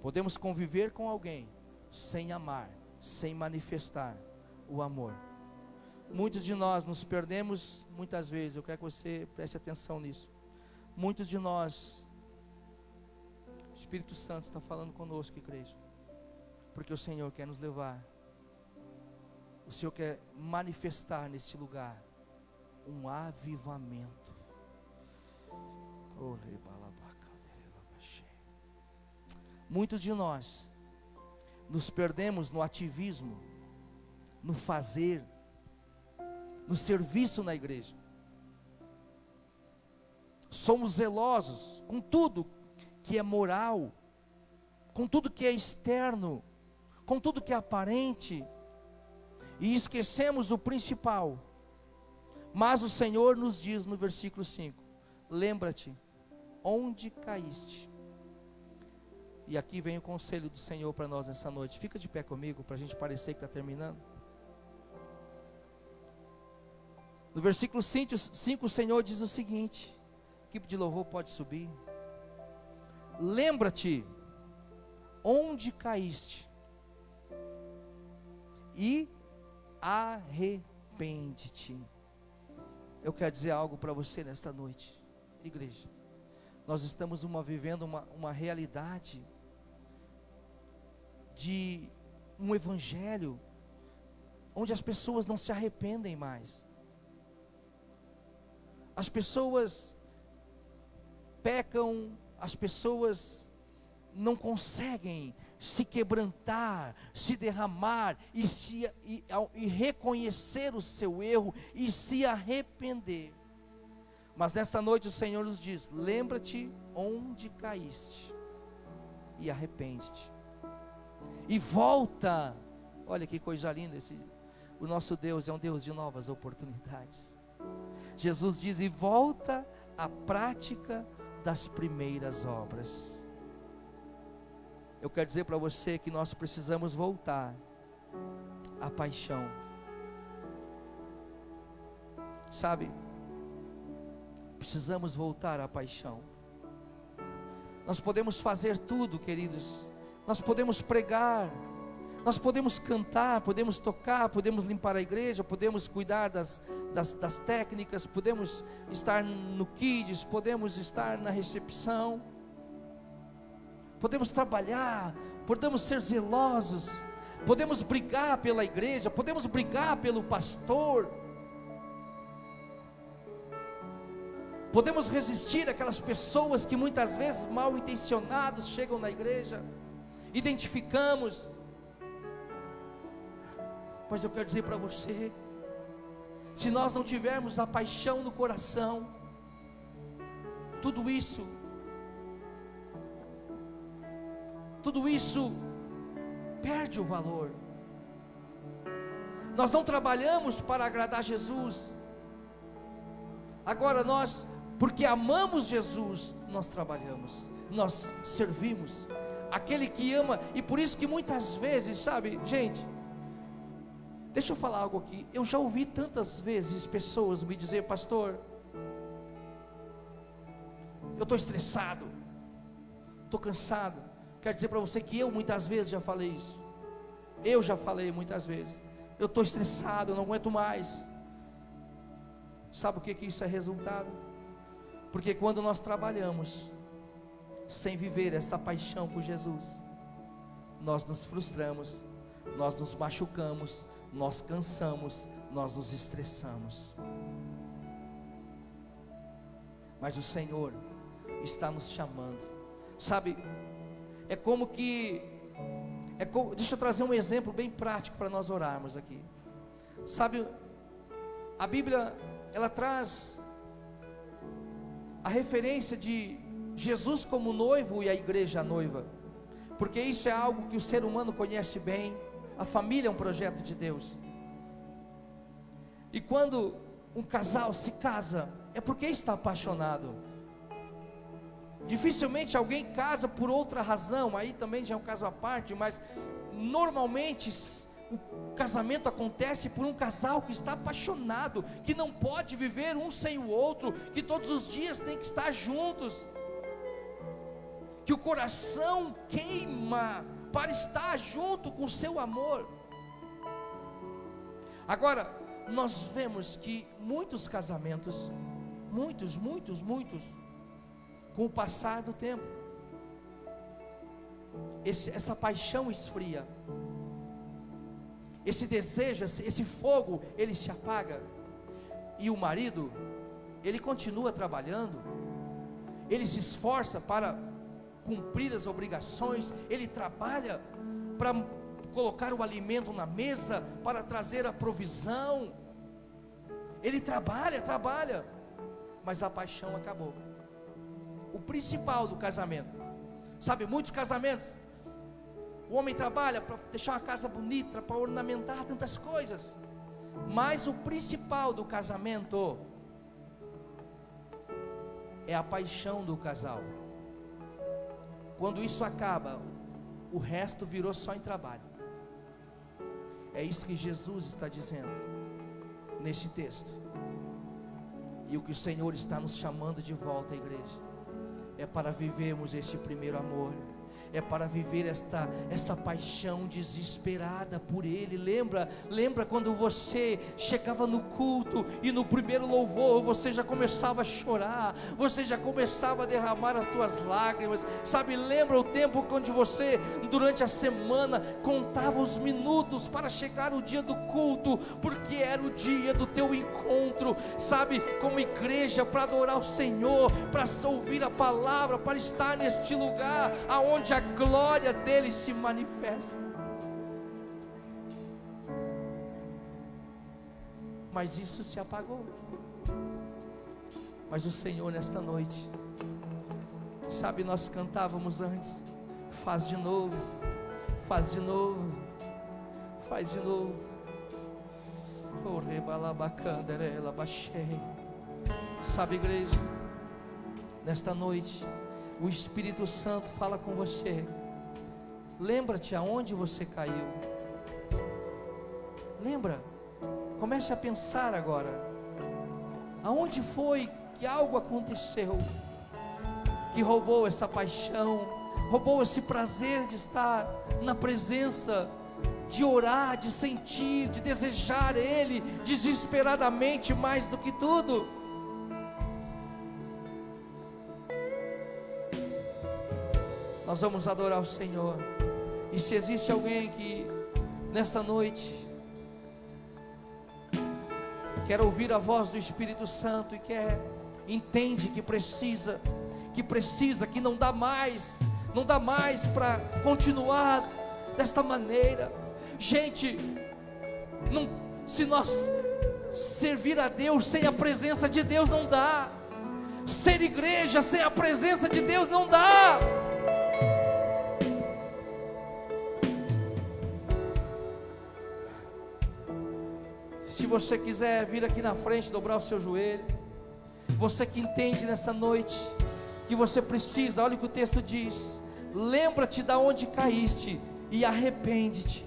Speaker 1: Podemos conviver com alguém sem amar, sem manifestar o amor. Muitos de nós nos perdemos muitas vezes, eu quero que você preste atenção nisso. Muitos de nós, o Espírito Santo está falando conosco, igreja, porque o Senhor quer nos levar, o Senhor quer manifestar neste lugar um avivamento. Muitos de nós nos perdemos no ativismo, no fazer, no serviço na igreja. Somos zelosos com tudo que é moral, com tudo que é externo, com tudo que é aparente, e esquecemos o principal. Mas o Senhor nos diz no versículo 5: lembra-te onde caíste. E aqui vem o conselho do Senhor para nós nessa noite. Fica de pé comigo para a gente parecer que está terminando. No versículo 5 o Senhor diz o seguinte: a equipe de louvor pode subir. Lembra-te onde caíste e arrepende-te. Eu quero dizer algo para você nesta noite, igreja. Nós estamos vivendo uma realidade de um evangelho onde as pessoas não se arrependem mais. As pessoas pecam, as pessoas não conseguem se quebrantar, se derramar e reconhecer o seu erro e se arrepender. Mas nessa noite o Senhor nos diz: lembra-te onde caíste e arrepende-te e volta. Olha que coisa linda, o nosso Deus é um Deus de novas oportunidades. Jesus diz: e volta à prática das primeiras obras. Eu quero dizer para você que nós precisamos voltar à paixão. Sabe, precisamos voltar à paixão. Nós podemos fazer tudo, queridos. Nós podemos pregar, nós podemos cantar, podemos tocar, podemos limpar a igreja, podemos cuidar das técnicas, podemos estar no Kids, podemos estar na recepção. podemos trabalhar, podemos ser zelosos, podemos brigar pela igreja, podemos brigar pelo pastor, podemos resistir àquelas pessoas que muitas vezes mal intencionados chegam na igreja, identificamos, mas eu quero dizer para você, se nós não tivermos a paixão no coração, tudo isso perde o valor. Nós não trabalhamos para agradar Jesus. Agora nós, porque amamos Jesus, nós trabalhamos, nós servimos. Aquele que ama, e por isso que muitas vezes, sabe, gente, deixa eu falar algo aqui. Eu já ouvi tantas vezes pessoas me dizer: pastor, eu estou estressado, estou cansado. Quero dizer para você que eu muitas vezes já falei isso. Eu já falei muitas vezes: eu estou estressado, eu não aguento mais. Sabe o que isso é resultado? Porque quando nós trabalhamos sem viver essa paixão por Jesus, nós nos frustramos, nós nos machucamos, nós cansamos, nós nos estressamos. Mas o Senhor está nos chamando, sabe? Deixa eu trazer um exemplo bem prático para nós orarmos aqui. Sabe, a Bíblia, ela traz a referência de Jesus como noivo e a igreja a noiva, porque isso é algo que o ser humano conhece bem. A família é um projeto de Deus, e quando um casal se casa, é porque está apaixonado. Dificilmente alguém casa por outra razão, aí também já é um caso à parte, mas normalmente o casamento acontece por um casal que está apaixonado, que não pode viver um sem o outro, que todos os dias tem que estar juntos, que o coração queima para estar junto com o seu amor. Agora, nós vemos que muitos casamentos, muitos, com o passar do tempo, essa paixão esfria, esse desejo, esse fogo, ele se apaga, e o marido, ele continua trabalhando, ele se esforça para cumprir as obrigações, ele trabalha para colocar o alimento na mesa, para trazer a provisão, ele trabalha, mas a paixão acabou. O principal do casamento, sabe, muitos casamentos, o homem trabalha para deixar uma casa bonita, para ornamentar tantas coisas, mas o principal do casamento é a paixão do casal. Quando isso acaba, o resto virou só em trabalho. É isso que Jesus está dizendo neste texto, e o que o Senhor está nos chamando de volta à igreja é para vivermos este primeiro amor, é para viver essa paixão desesperada por Ele. Lembra quando você chegava no culto e no primeiro louvor você já começava a chorar, você já começava a derramar as tuas lágrimas, sabe? Lembra o tempo quando você durante a semana contava os minutos para chegar o dia do culto, porque era o dia do teu encontro, sabe, como igreja, para adorar o Senhor, para ouvir a palavra, para estar neste lugar aonde a glória dele se manifesta. Mas isso se apagou. Mas o Senhor nesta noite, sabe, nós cantávamos antes: faz de novo, faz de novo, faz de novo. Sabe, igreja, nesta noite o Espírito Santo fala com você. Lembra-te aonde você caiu. Lembra, comece a pensar agora, aonde foi que algo aconteceu, que roubou essa paixão, roubou esse prazer de estar na presença, de orar, de sentir, de desejar Ele desesperadamente mais do que tudo. Nós vamos adorar o Senhor. E se existe alguém que nesta noite quer ouvir a voz do Espírito Santo e entende que precisa, que não dá mais para continuar desta maneira. Gente, se nós servir a Deus sem a presença de Deus não dá. Ser igreja sem a presença de Deus não dá. Se você quiser vir aqui na frente, dobrar o seu joelho, você que entende nessa noite que você precisa, olha o que o texto diz: lembra-te da onde caíste e arrepende-te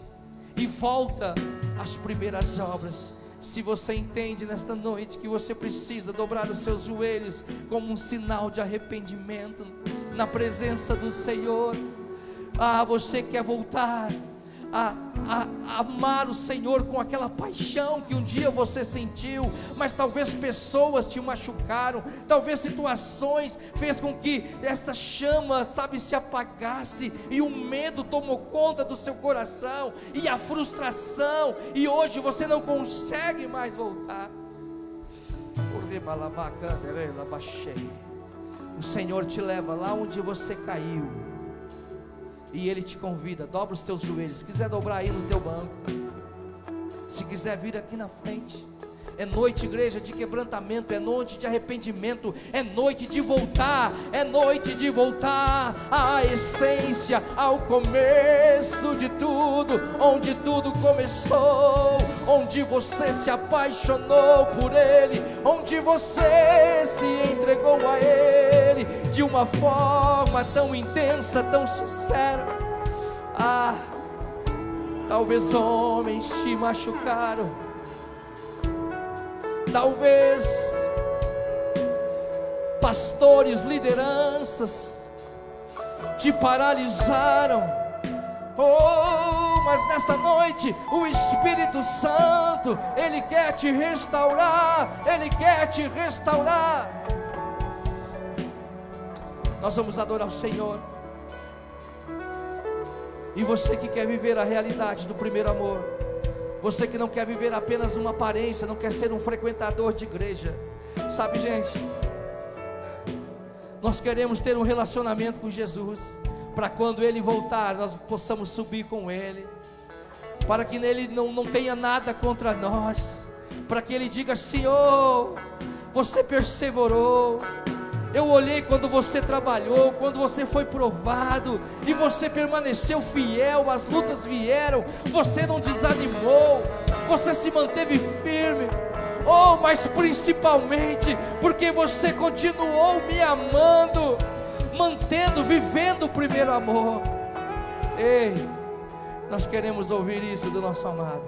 Speaker 1: e volta às primeiras obras. Se você entende nesta noite que você precisa dobrar os seus joelhos como um sinal de arrependimento na presença do Senhor, você quer voltar a amar o Senhor com aquela paixão que um dia você sentiu, mas talvez pessoas te machucaram, talvez situações fez com que esta chama, se apagasse, e o medo tomou conta do seu coração, e a frustração, e hoje você não consegue mais voltar. O Senhor te leva lá onde você caiu, e Ele te convida. Dobra os teus joelhos. Se quiser dobrar aí no teu banco, se quiser vir aqui na frente. É noite, igreja, de quebrantamento, é noite de arrependimento, é noite de voltar, é noite de voltar à essência, ao começo de tudo, onde tudo começou, onde você se apaixonou por Ele, onde você se entregou a Ele de uma forma tão intensa, tão sincera. Talvez homens te machucaram, talvez pastores, lideranças te paralisaram, mas nesta noite o Espírito Santo, Ele quer te restaurar, Ele quer te restaurar. Nós vamos adorar o Senhor. E você que quer viver a realidade do primeiro amor, você que não quer viver apenas uma aparência, não quer ser um frequentador de igreja, sabe, gente, nós queremos ter um relacionamento com Jesus, para quando Ele voltar, nós possamos subir com Ele, para que nele não tenha nada contra nós, para que Ele diga: Senhor, você perseverou, eu olhei quando você trabalhou, quando você foi provado, e você permaneceu fiel, as lutas vieram, você não desanimou, você se manteve firme, mas principalmente, porque você continuou me amando, vivendo o primeiro amor. Ei, nós queremos ouvir isso do nosso amado.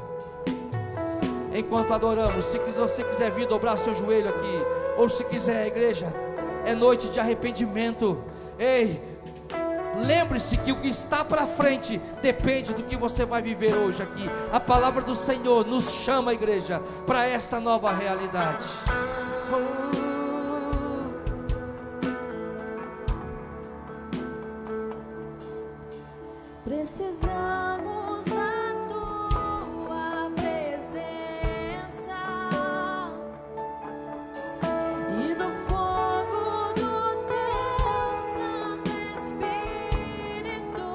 Speaker 1: Enquanto adoramos, se você quiser vir dobrar seu joelho aqui, ou se quiser, igreja, é noite de arrependimento. Ei, lembre-se que o que está para frente depende do que você vai viver hoje aqui. A palavra do Senhor nos chama, igreja, para esta nova realidade.
Speaker 2: Precisamos da tua presença e do fogo do teu Santo Espírito.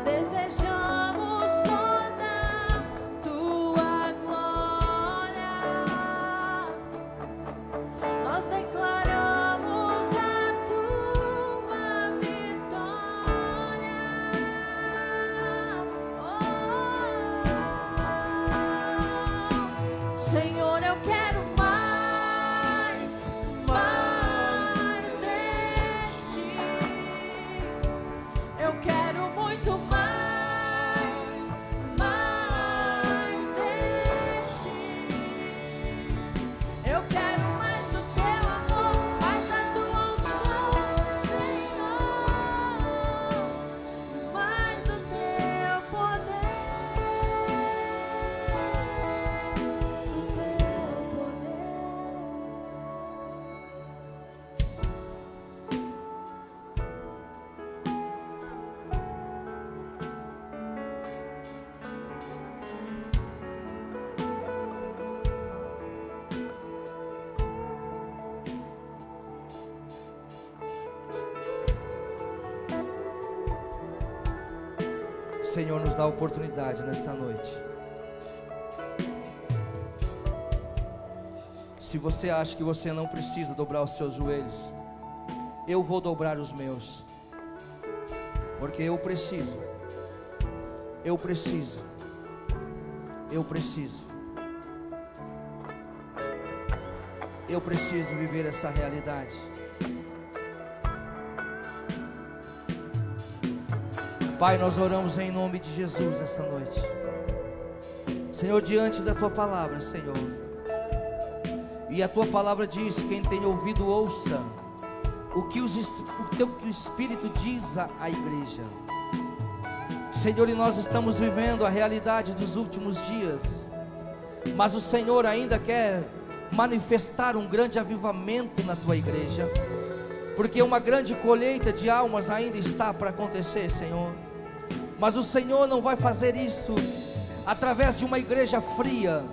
Speaker 2: Desejamos toda tua glória. Nós declaramos a tua vitória.
Speaker 1: Senhor nos dá a oportunidade nesta noite. Se você acha que você não precisa dobrar os seus joelhos, eu vou dobrar os meus, porque eu preciso viver essa realidade. Pai, nós oramos em nome de Jesus esta noite, Senhor, diante da Tua palavra, Senhor. E a Tua palavra diz: quem tem ouvido, ouça o que o Espírito diz à igreja. Senhor, e nós estamos vivendo a realidade dos últimos dias, mas o Senhor ainda quer manifestar um grande avivamento na Tua igreja, porque uma grande colheita de almas ainda está para acontecer, Senhor. Mas o Senhor não vai fazer isso através de uma igreja fria,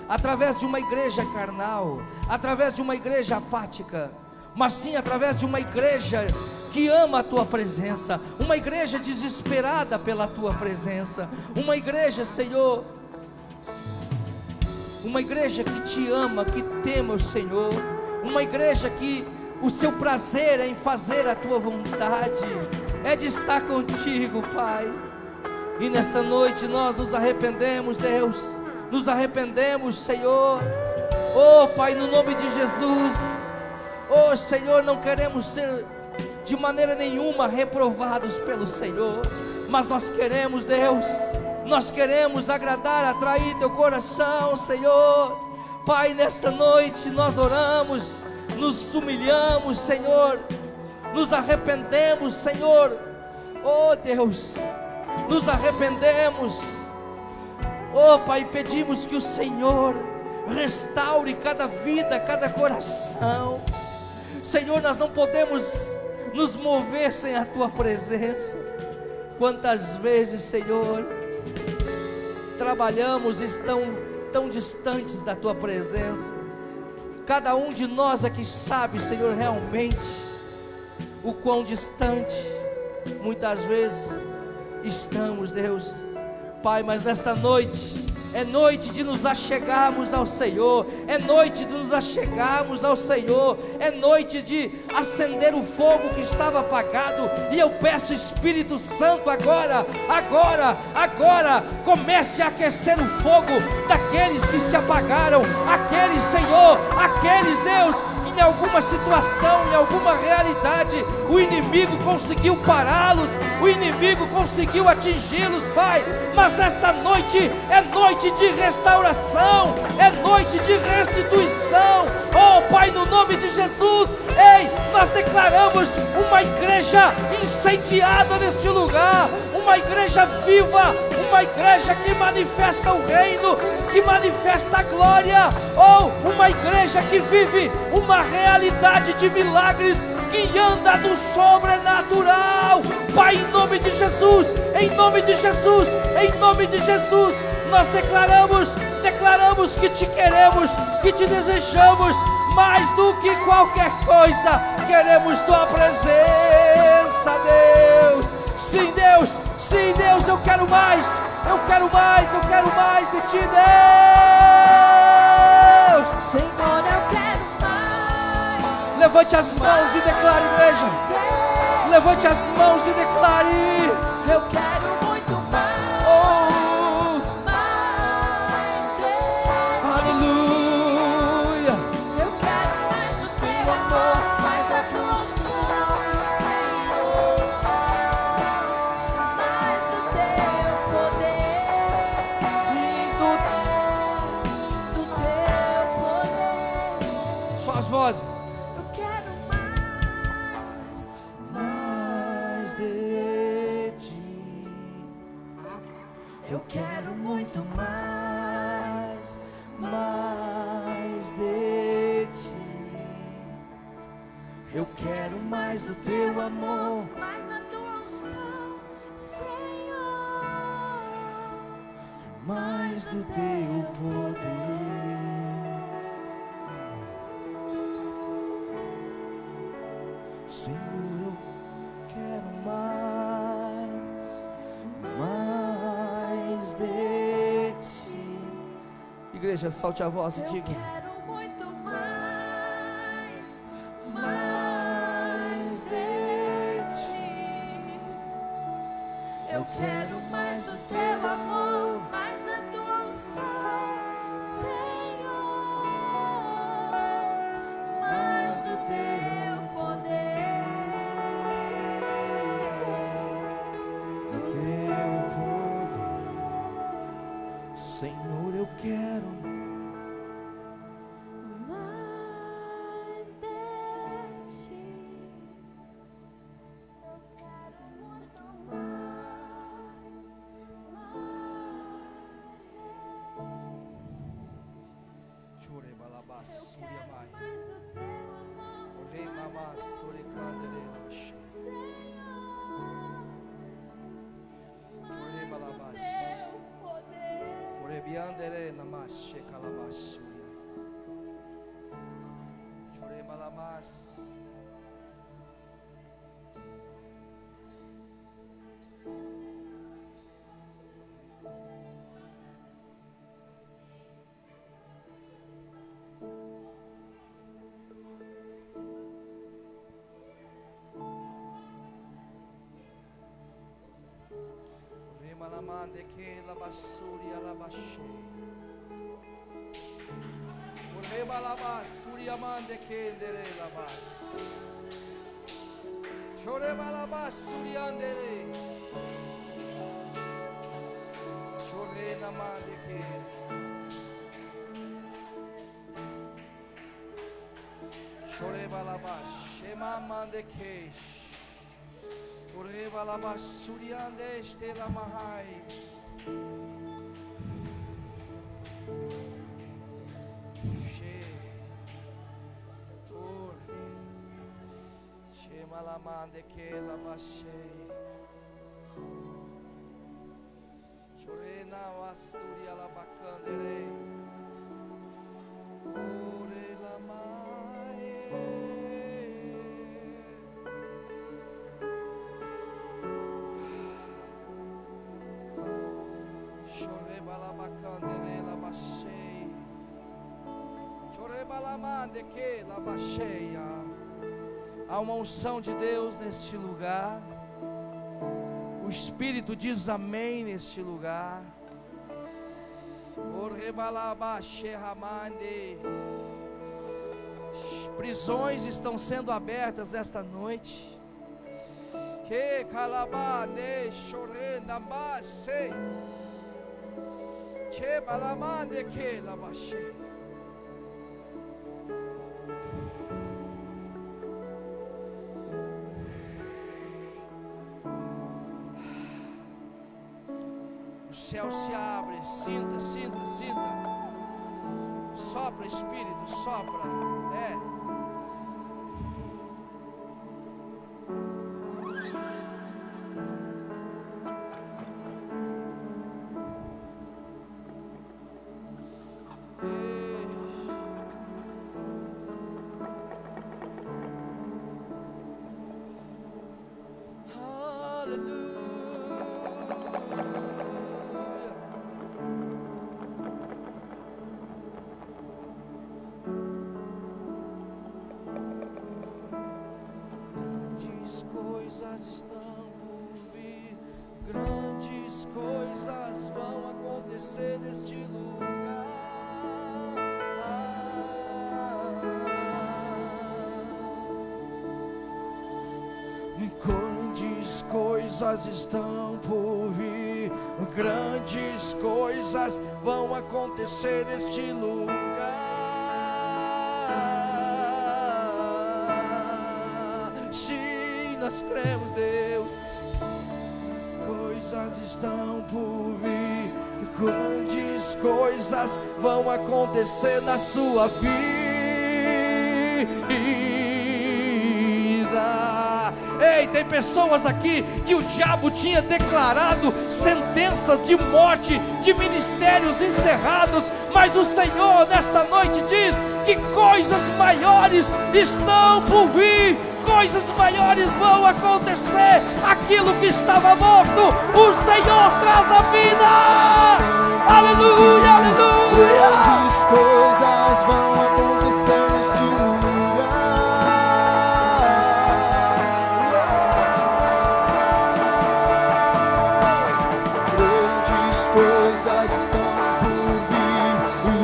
Speaker 1: através de uma igreja carnal, através de uma igreja apática, mas sim através de uma igreja que ama a Tua presença, uma igreja desesperada pela Tua presença, uma igreja, Senhor, uma igreja que Te ama, que tema o Senhor, uma igreja que o seu prazer é em fazer a Tua vontade, é de estar contigo, Pai. E nesta noite nós nos arrependemos, Deus, nos arrependemos, Senhor. Oh Pai, no nome de Jesus, oh Senhor, não queremos ser de maneira nenhuma reprovados pelo Senhor, mas nós queremos, Deus, nós queremos agradar, atrair Teu coração, Senhor. Pai, nesta noite nós oramos, nos humilhamos, Senhor, nos arrependemos, Senhor. Oh Deus, nos arrependemos. Oh Pai, pedimos que o Senhor restaure cada vida, cada coração. Senhor, nós não podemos nos mover sem a Tua presença. Quantas vezes, Senhor, trabalhamos e estão tão distantes da Tua presença. Cada um de nós aqui sabe, Senhor, realmente o quão distante muitas vezes estamos, Deus. Pai, mas nesta noite é noite de nos achegarmos ao Senhor, é noite de nos achegarmos ao Senhor, é noite de acender o fogo que estava apagado. E eu peço, Espírito Santo, agora, comece a aquecer o fogo daqueles que se apagaram, aqueles, Senhor, aqueles, Deus, em alguma situação, em alguma realidade, o inimigo conseguiu pará-los, o inimigo conseguiu atingi-los, Pai. Mas nesta noite é noite de restauração, é noite de restituição. Oh Pai, no nome de Jesus, ei, nós declaramos uma igreja incendiada neste lugar, uma igreja viva, uma igreja que manifesta o reino, que manifesta a glória. Oh, uma igreja que vive uma realidade de milagres, que anda no sobrenatural. Pai, em nome de Jesus, em nome de Jesus, em nome de Jesus, nós declaramos que Te queremos, que Te desejamos mais do que qualquer coisa. Queremos Tua presença, Deus. Sim, Deus, sim, Deus, eu quero mais, eu quero mais, eu quero mais de Ti, Deus.
Speaker 2: Senhor, eu quero mais.
Speaker 1: Levante as mãos e declare, igreja.
Speaker 2: Deus,
Speaker 1: Levante as mãos e declare.
Speaker 2: eu quero muito mais.
Speaker 1: Oh,
Speaker 2: Mais, Deus.
Speaker 1: aleluia.
Speaker 2: Eu quero mais o Teu amor, mais a Tua unção, Senhor. Mais do Teu poder, do Teu poder.
Speaker 1: Só as vozes.
Speaker 2: Eu quero mais
Speaker 1: De Ti.
Speaker 2: Eu quero muito mais,
Speaker 1: Mais de Ti. Eu quero mais do Teu amor.
Speaker 2: mais a Tua unção, Senhor.
Speaker 1: Mais do Teu poder. Senhor, eu quero mais, mais. Igreja, solte a voz e
Speaker 2: Eu
Speaker 1: diga:
Speaker 2: quero muito mais, mais de ti. Eu quero mais do teu amor, mais da tua unção, Senhor, mais do teu poder, do teu poder.
Speaker 1: Senhor, eu quero
Speaker 2: Mais de ti. Eu quero muito
Speaker 1: Chore balabas,
Speaker 2: Eu
Speaker 1: suria
Speaker 2: quero
Speaker 1: mai.
Speaker 2: mais do teu amor,
Speaker 1: Orei mamas, suri candele, oxi.
Speaker 2: Senhor,
Speaker 1: Chore
Speaker 2: mais do
Speaker 1: balabas.
Speaker 2: teu poder.
Speaker 1: Ore biandele namas, shekalabas, suria. Chore balamas. Malamande que la basuria la bashe. Ureba la basuria mande que ndere la bas. Choreba la basuria ndere. Chore na mande que. Choreba la bas. Shema mande que. Ureba la basuriande estela mahai. She Ore She malamande que la bashe. Chorena wasturia la bacandere. Ore la mai. Há uma unção de Deus neste lugar. O Espírito diz amém neste lugar. Prisões estão sendo abertas nesta noite. Que calabane chorena base. Che balamande que la bashe. O céu se abre, sinta, sinta, sinta. Sopra, Espírito, sopra. Coisas estão por vir, grandes coisas vão acontecer neste lugar. Grandes coisas estão por vir, grandes coisas vão acontecer neste lugar. Nós cremos, Deus, as coisas estão por vir, grandes coisas vão acontecer na sua vida. Ei, tem pessoas aqui que o diabo tinha declarado sentenças de morte, de ministérios encerrados, mas o Senhor nesta noite diz que coisas maiores estão por vir. Coisas maiores vão acontecer. Aquilo que estava morto, o Senhor traz a vida. Aleluia, aleluia.
Speaker 3: Grandes coisas vão acontecer neste lugar. Grandes coisas estão por vir.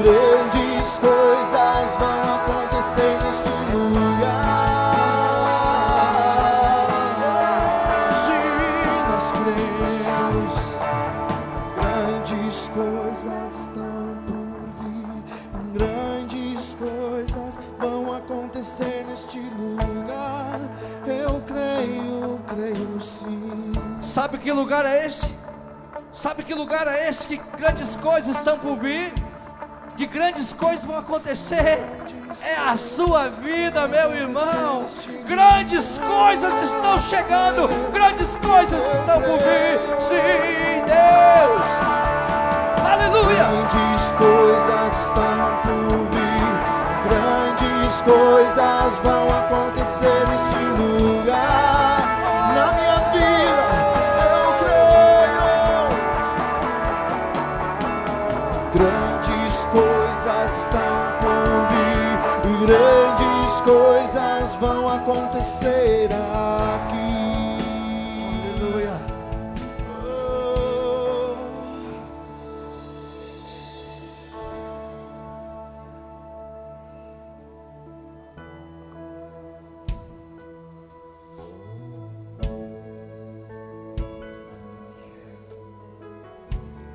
Speaker 3: Grandes coisas vão acontecer neste lugar.
Speaker 1: Sim, nós cremos.
Speaker 3: Grandes coisas estão por vir, grandes coisas vão acontecer neste lugar. Eu creio sim.
Speaker 1: Sabe que lugar é este? Sabe que lugar é este que grandes coisas estão por vir? Que grandes coisas vão acontecer? É a sua vida, meu irmão. Grandes coisas estão chegando, grandes coisas estão por vir. Sim, Deus. Aleluia.
Speaker 3: Grandes coisas estão por vir, grandes coisas vão acontecer neste lugar. Na minha vida, eu creio. Grandes coisas estão por vir, grandes coisas vão acontecer aqui.
Speaker 1: Aleluia.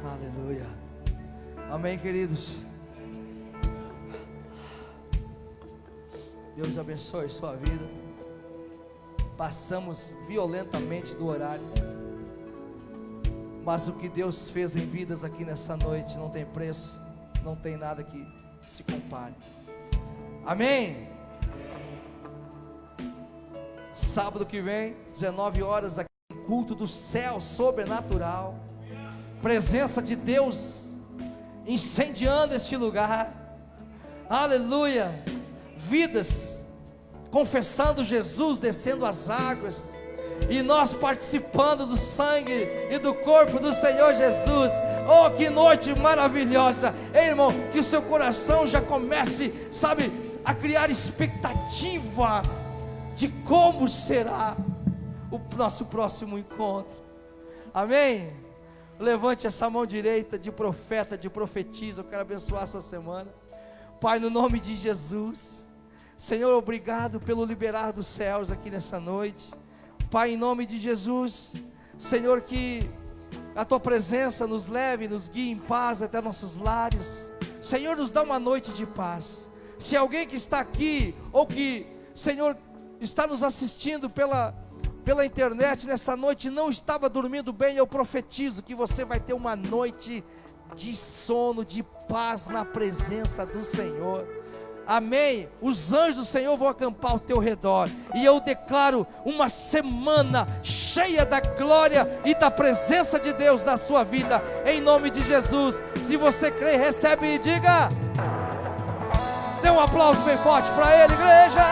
Speaker 1: Aleluia. Amém, queridos. Deus abençoe sua vida. Passamos violentamente do horário, mas o que Deus fez em vidas aqui nessa noite não tem preço, não tem nada que se compare. Amém. Sábado que vem, 19 horas, aqui culto do céu sobrenatural, presença de Deus incendiando este lugar. Aleluia. Vidas confessando Jesus, descendo as águas, e nós participando do sangue e do corpo do Senhor Jesus. Oh, que noite maravilhosa. Ei, irmão, que o seu coração já comece, sabe, a criar expectativa de como será o nosso próximo encontro. Amém? Levante essa mão direita de profeta, de profetisa. Eu quero abençoar a sua semana. Pai, no nome de Jesus, Senhor, obrigado pelo liberar dos céus aqui nessa noite. Pai, em nome de Jesus, Senhor, que a Tua presença nos leve, nos guie em paz até nossos lares. Senhor, nos dá uma noite de paz. Se alguém que está aqui, ou que, Senhor, está nos assistindo pela internet nessa noite, não estava dormindo bem, eu profetizo que você vai ter uma noite de sono, de paz na presença do Senhor. Amém. Os anjos do Senhor vão acampar ao teu redor, e eu declaro uma semana cheia da glória e da presença de Deus na sua vida, em nome de Jesus. Se você crê, recebe e diga. Dê um aplauso bem forte para Ele, igreja.